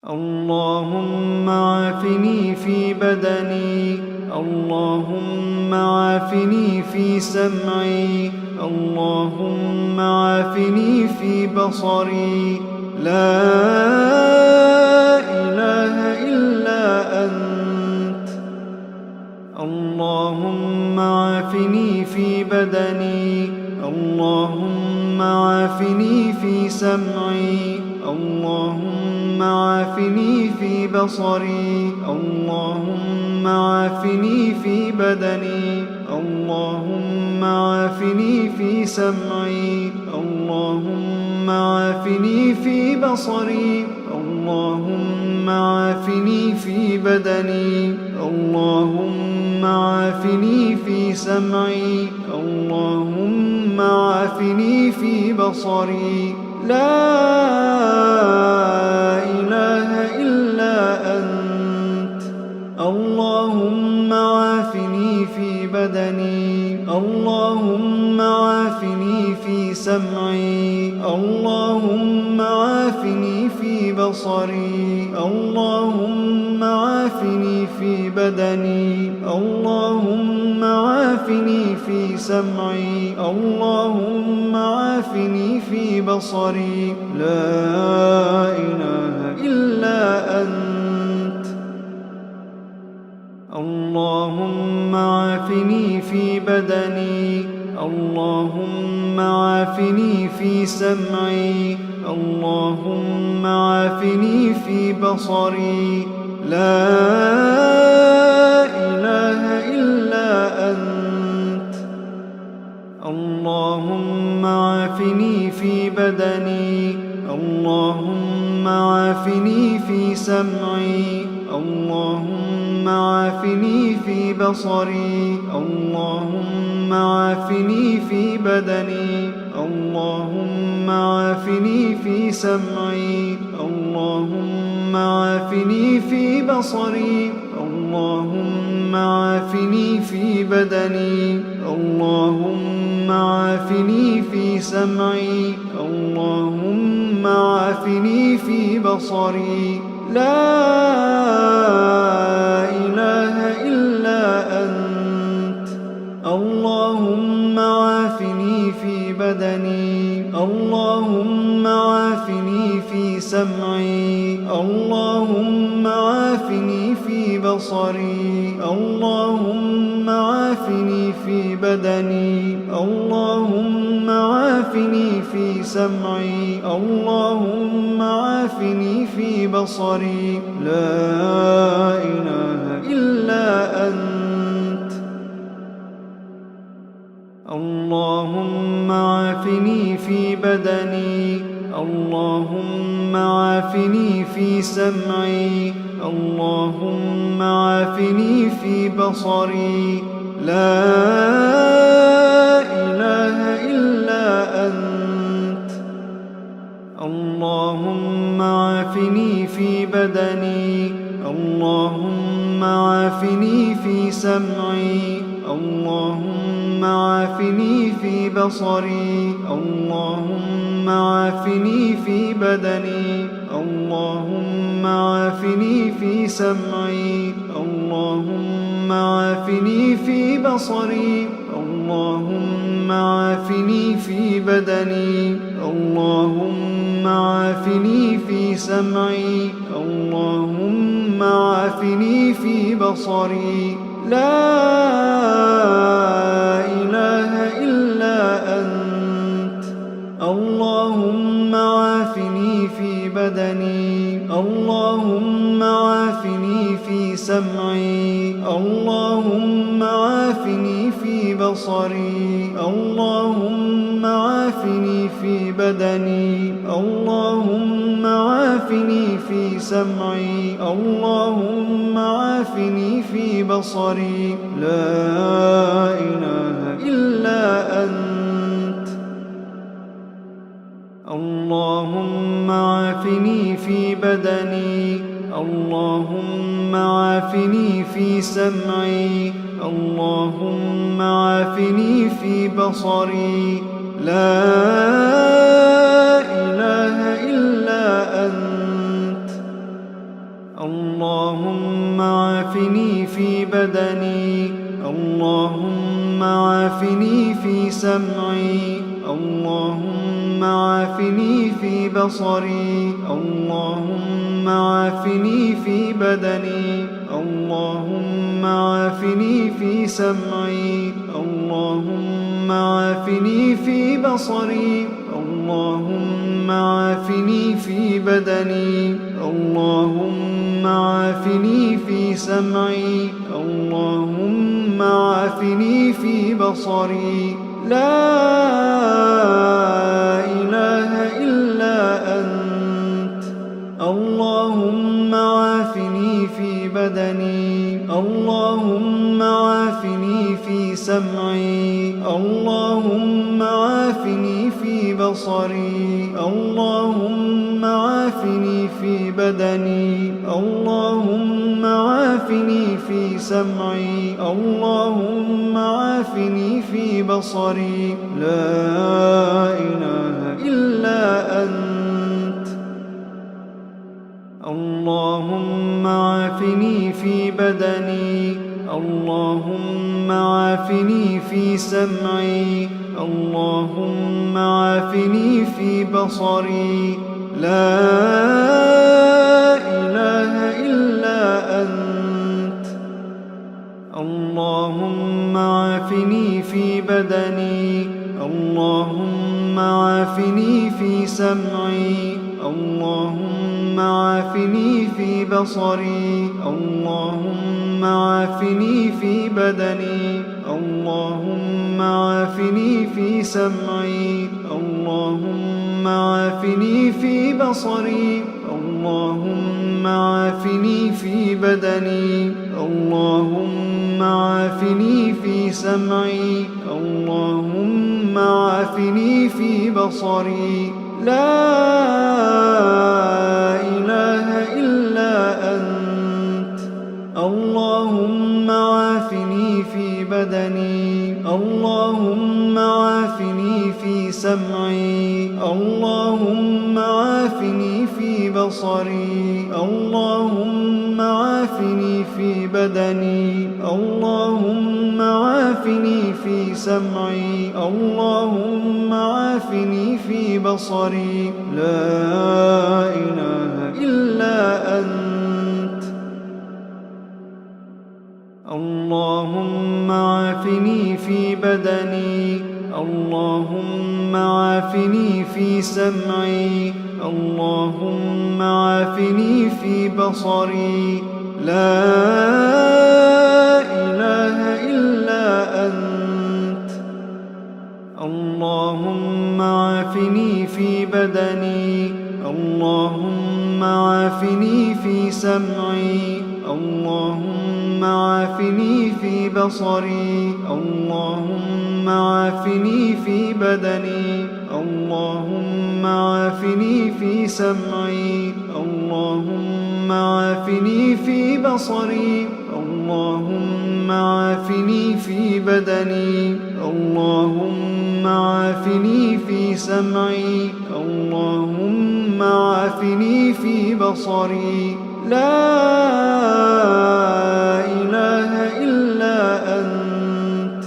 اللهم عافني في بدني، اللهم عافني في سمعي، اللهم عافني في بصري. لا إله إلا أنت. اللهم عافني في بدني، اللهم عافني في سمعي، اللهم عافني في بصري، اللهم عافني في بدني، اللهم عافني في سمعي، اللهم عافني في بصري، اللهم عافني في بدني، اللهم عافني في سمعي، اللهم عافني في بصري. لا إله إلا أنت. اللهم عافني في بدني، اللهم عافني في سمعي، اللهم عافني في بصري، اللهم عافني في بدني، اللهم عافني في سمعي، اللهم عافني في بصري. لا إله إلا أنت. اللهم عافني في بدني، اللهم عافني في سمعي، اللهم عافني في بصري. لا إله إلا أنت. اللهم عافني في بدني، اللهم عافني في سمعي، اللهم عافني في بصري، اللهم عافني في بدني، اللهم عافني في سمعي، اللهم عافني في بصري، اللهم عافني في بدني، اللهم عافني في سمعي، اللهم عافني في بصري. لا إله إلا أنت. اللهم عافني في بدني، اللهم عافني في سمعي، اللهم عافني في بصري، اللهم عافني في بدني، اللهم عافني في سمعي، اللهم عافني في بصري. لا إله إلا أنت. اللهم عافني في بدني، اللهم عافني في سمعي، اللهم عافني في بصري. لا إله إلا أنت. اللهم عافني في بدني، اللهم عافني في سمعي، اللهم عافني في بصري، اللهم عافني في بدني، اللهم عافني في سمعي، اللهم عافني في بصري، اللهم عافني في بدني، اللهم عافني في سمعي، اللهم عافني في بصري. لا إله إلا أنت. اللهم عافني في بدني، اللهم عافني في سمعي، اللهم عافني في بصري، اللهم عافني في بدني، اللهم عافني في سمعي، اللهم عافني في بصري. لا إله إلا أنت. اللهم عافني في بدني، اللهم عافني في سمعي، اللهم عافني في بصري. لا إله إلا أنت. اللهم عافني في بدني اللهم عافني في سمعي اللهم عافني في بصري اللهم عافني في بدني اللهم عافني في سمعي اللهم عافني في بصري اللهم عافني في بدني اللهم عافني في سمعي اللهم عافني في بصري لا إله إلا أنت اللهم عافني في بدني اللهم عافني في سمعي اللهم عافني في بصري اللهم عافني في بدني اللهم عافني في سمعي اللهم عافني في بصري لا إله إلا أنت اللهم عافني في بدني اللهم عافني في سمعي اللهم عافني في بصري لا إله إلا أنت اللهم عافني في بدني اللهم عافني في سمعي اللهم عافني في بصري اللهم عافني في بدني اللهم عافني في سمعي اللهم عافني في بصري اللهم عافني في بدني اللهم عافني في سمعي اللهم عافني في بصري لا إله إلا أنت اللهم عافني في بدني اللهم عافني في سمعي اللهم عافني في بصري اللهم عافني في بدني اللهم عافني في سمعي اللهم عافني في بصري لا إله إلا أنت اللهم عافني في بدني اللهم عافني في سمعي اللهم عافني في بصري لا إله إلا أنت اللهم عافني في بدني اللهم عافني في سمعي اللهم عافني في بصري اللهم عافني في بدني اللهم عافني في سمعي اللهم عافني في بصري اللهم عافني في بدني اللهم عافني في سمعي اللهم عافني في بصري لا إله إلا أنت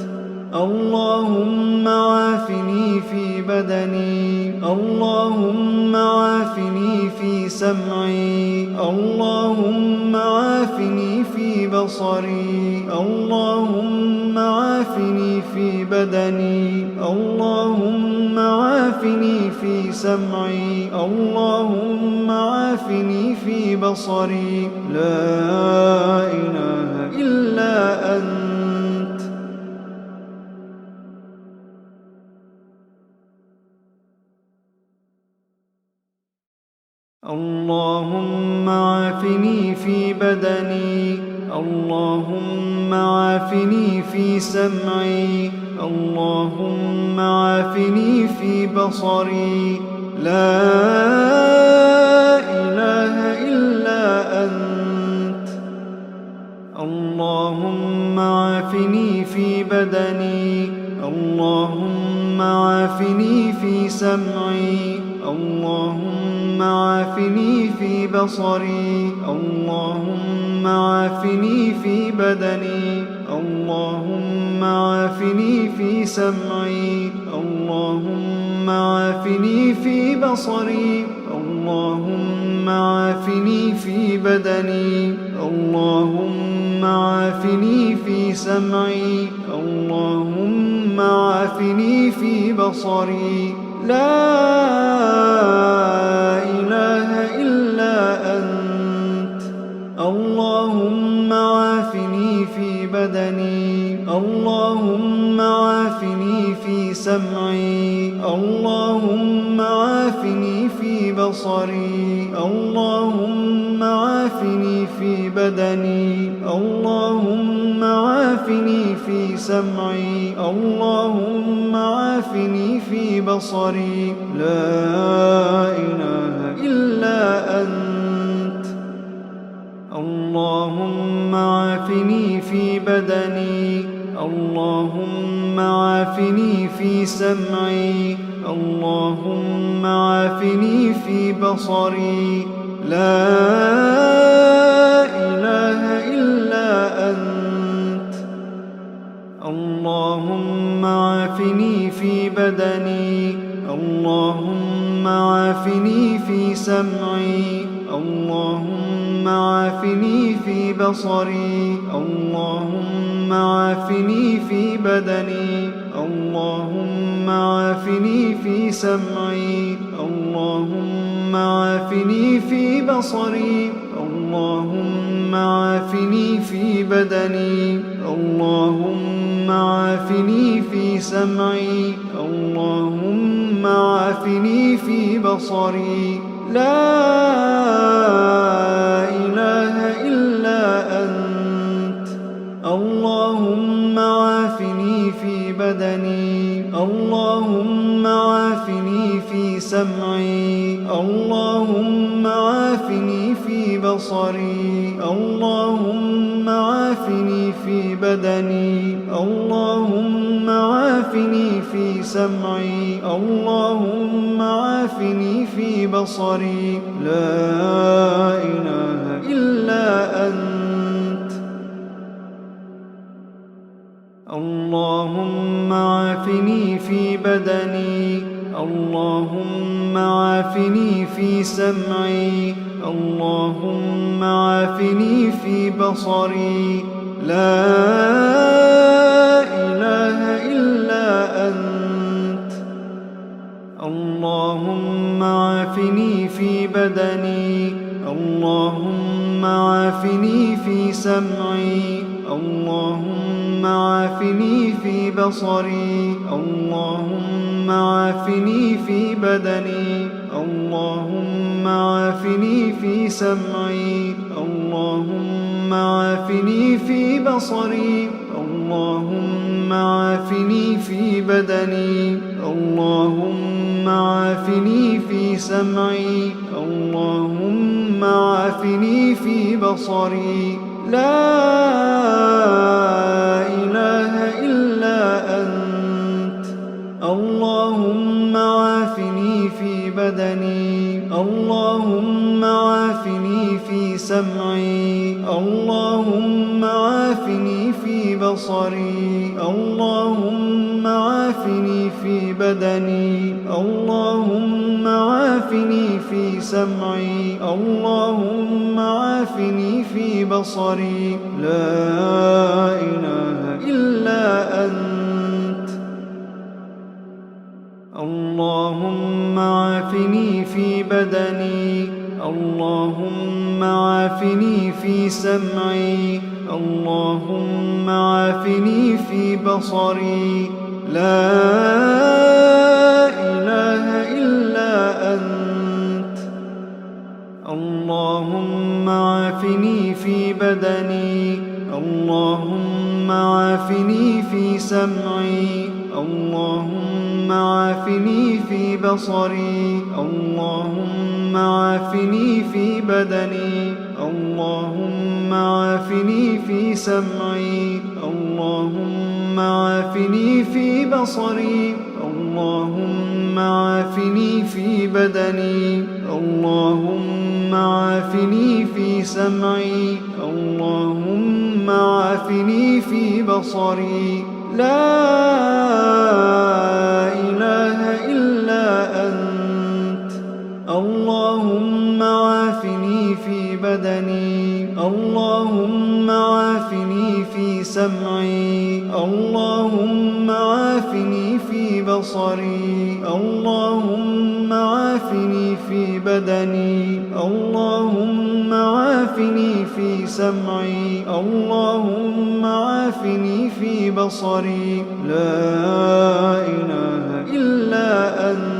اللهم عافني في بدني اللهم عافني في سمعي اللهم عافني في بصري اللهم عافني في بدني اللهم عافني في سمعي اللهم عافني في بصري لا إله إلا أنت اللهم عافني في بدني اللهم عافني في سمعي اللهم عافني في بصري لا إله إلا أنت اللهم عافني في بدني اللهم عافني في سمعي اللهم عافني في في بصري اللهم عافني في بدني اللهم عافني في سمعي اللهم عافني في بصري اللهم عافني في بدني اللهم عافني في سمعي اللهم عافني في بصري لا إله إلا أنت اللهم عافني في بدني اللهم عافني في سمعي اللهم عافني في بصري اللهم عافني في بدني اللهم عافني في سمعي اللهم عافني في بصري لا إله إلا أنت اللهم عافني في بدني اللهم عافني في سمعي اللهم عافني في بصري لا إله إلا أنت اللهم عافني في بدني اللهم عافني في سمعي اللهم عافني في بصري اللهم عافني في بدني اللهم عافني في سمعي اللهم عافني في بصري اللهم عافني في بدني اللهم عافني في سمعي اللهم عافني في بصري لا إله إلا أنت اللهم عافني في بدني اللهم عافني في سمعي اللهم عافني في بصري اللهم عافني في بدني اللهم عافني في سمعي اللهم عافني في بصري لا إله إلا أنت اللهم عافني في بدني اللهم عافني في سمعي اللهم عافني في بصري لا إله إلا أنت اللهم عافني في بدني اللهم عافني في سمعي اللهم عافني في بصري اللهم عافني في بدني اللهم عافني في سمعي اللهم عافني في بصري اللهم عافني في بدني اللهم عافني في سمعي اللهم عافني في بصري لا إله إلا أنت اللهم عافني في بدني اللهم عافني في سمعي اللهم عافني في بصري اللهم عافني في بدني اللهم عافني في سمعي اللهم عافني في بصري لا إله إلا أنت اللهم عافني في بدني اللهم عافني في سمعي اللهم عافني في بصري لا إله إلا أنت اللهم عافني في بدني اللهم عافني في سمعي اللهم عافني في بصري اللهم عافني في بدني اللهم عافني في سمعي اللهم عافني في بصري اللهم عافني في بدني اللهم عافني في سمعي اللهم عافني في بصري لا إله إلا أنت اللهم عافني في بدني اللهم عافني في سمعي اللهم عافني في بصري اللهم عافني في بدني اللهم عافني في سمعي اللهم عافني في بصري لا إله إلا أنت